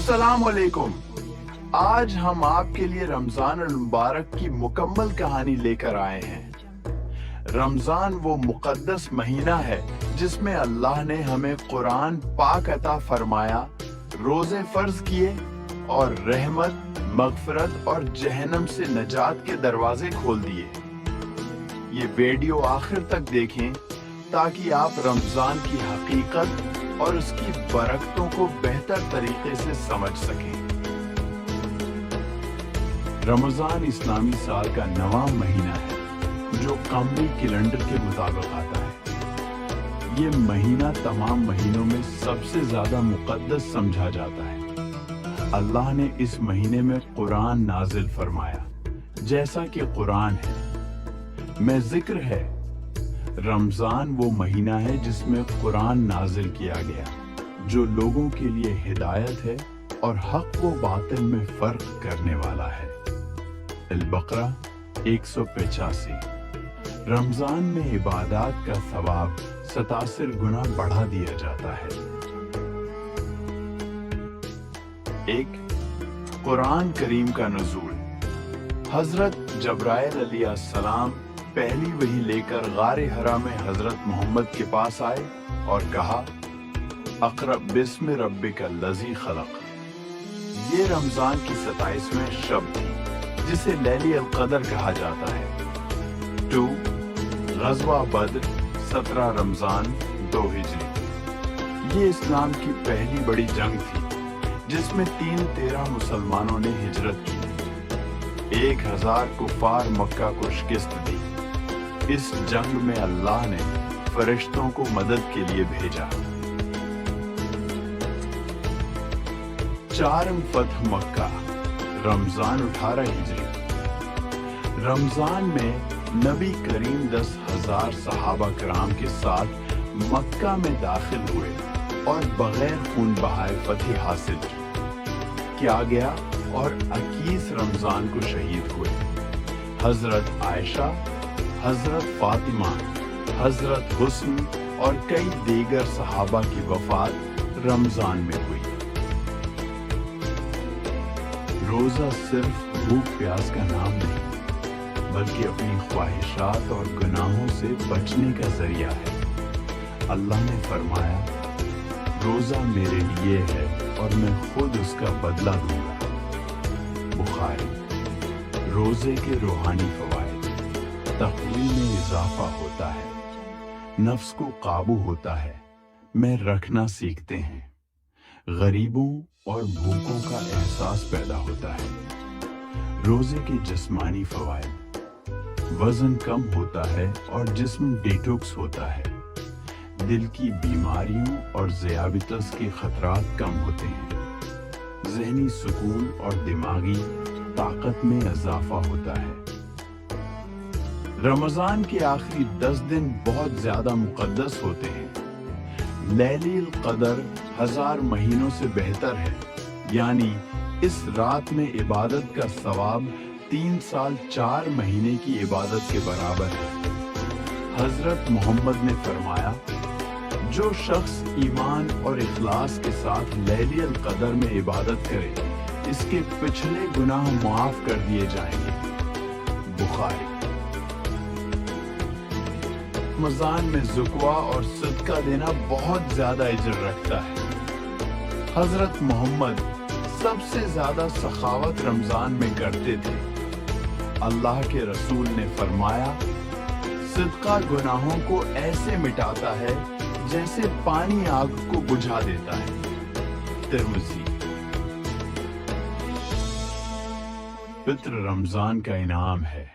अस्सलाम वालेकुम। आज हम आपके लिए रमजान मुबारक की मुकम्मल कहानी लेकर आए हैं। रमजान वो मुकद्दस महीना है जिसमें अल्लाह ने हमें कुरान पाक अता फरमाया, रोजे फर्ज किए और रहमत, मगफरत और जहन्नम से नजात के दरवाजे खोल दिए। ये वीडियो आखिर तक देखें ताकि आप रमजान की हकीकत और उसकी बरकतों को बेहतर तरीके से समझ सकें। रमजान इस्लामी साल का नवा महीना है जो कमरी कैलेंडर के मुताबिक आता है। ये महीना तमाम महीनों में सबसे ज्यादा मुकद्दस समझा जाता है। अल्लाह ने इस महीने में कुरान नाजिल फरमाया, जैसा कि कुरान है में जिक्र है। रमजान वो महीना है जिसमें कुरान नाजिल किया गया, जो लोगों के लिए हिदायत है और हक व बातिल में फर्क करने वाला है। अल-बकरा 185। रमजान में इबादत का सवाब 77 गुना बढ़ा दिया जाता है। 1. कुरान करीम का नुज़ूल। हजरत जब्राइल अलैहिस्सलाम पहली वही लेकर गारे हरा में हजरत मोहम्मद के पास आए और कहा, अक़रा बिस्मि रब्बिकल लज़ी खलक़। ये रमजान की 27वें शब थी जिसे लैली अल क़दर कहा जाता है। 2. ग़ज़वा बद्र 17 रमजान 2 हिजरी। ये इस्लाम की पहली बड़ी जंग थी जिसमें 313 मुसलमानों ने हिजरत की। 1000 कुफ़ार मक्का को शिकस्त दी। इस जंग में अल्लाह ने फरिश्तों को मदद के लिए भेजा। 4 फतह मक्का रमजान 18 हिजरी। रमजान में नबी करीम 10,000 सहाबा कराम के साथ मक्का में दाखिल हुए और बगैर खून बहाए फतह हासिल की। किया गया और 21 रमजान को शहीद हुए। हजरत आयशा, हजरत फातिमा, हजरत हुस्न और कई दीगर सहाबा की वफात रमजान में हुई। रोजा सिर्फ भूख प्यास का नाम नहीं, बल्कि अपनी ख्वाहिशात और गुनाहों से बचने का जरिया है। अल्लाह ने फरमाया, रोजा मेरे लिए है और मैं खुद उसका बदला दूंगा। बुखारी। रोजे के रूहानी फवाइद। तक़वी में इजाफा होता है, नफ्स को काबू होता है, में रखना सीखते हैं। गरीबों और भूखों का एहसास पैदा होता है। रोजे के जिस्मानी फवाइद। वजन कम होता है और जिस्म डिटॉक्स होता है। दिल की बीमारियों और ज़ियाबितस के खतरात कम होते हैं। ज़हनी सुकून और दिमागी ताकत में इजाफा होता है। रमजान के आखिरी 10 दिन बहुत ज्यादा मुकद्दस होते हैं। लैलील क़दर 1000 महीनों से बेहतर है, यानी इस रात में इबादत का सवाब 3 साल 4 महीने की इबादत के बराबर है। हजरत मोहम्मद ने फरमाया, जो शख्स ईमान और इखलास के साथ लैलील क़दर में इबादत करे, इसके पिछले गुनाह माफ कर दिए जाएंगे। बुखारी। रमजान में ज़ुकवा और सदका देना बहुत ज्यादा अजर रखता है। हजरत मोहम्मद सबसे ज्यादा सखावत रमजान में करते थे। अल्लाह के रसूल ने फरमाया, सदका गुनाहों को ऐसे मिटाता है जैसे पानी आग को बुझा देता है। तिरमिज़ी। फित्र रमजान का इनाम है।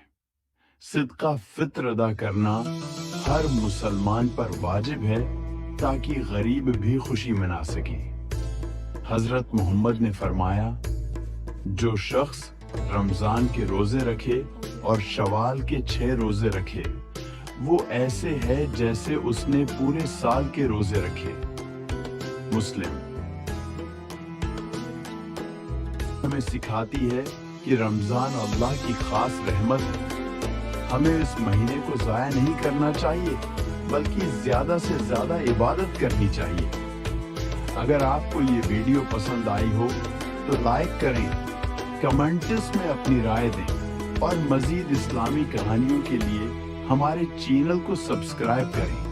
सदका फित्र अदा करना हर मुसलमान पर वाजिब है ताकि गरीब भी खुशी मना सके। हजरत मोहम्मद ने फरमाया, जो शख्स रमजान के रोजे रखे और शवाल के 6 रोजे रखे, वो ऐसे है जैसे उसने पूरे साल के रोजे रखे। मुस्लिम। हमें सिखाती है कि रमजान अल्लाह की खास रहमत है। हमें इस महीने को ज़ाया नहीं करना चाहिए, बल्कि ज्यादा से ज्यादा इबादत करनी चाहिए। अगर आपको ये वीडियो पसंद आई हो تو لائک کریں، کمنٹس میں اپنی رائے دیں اور مزید اسلامی کہانیوں کے لیے ہمارے چینل کو سبسکرائب کریں۔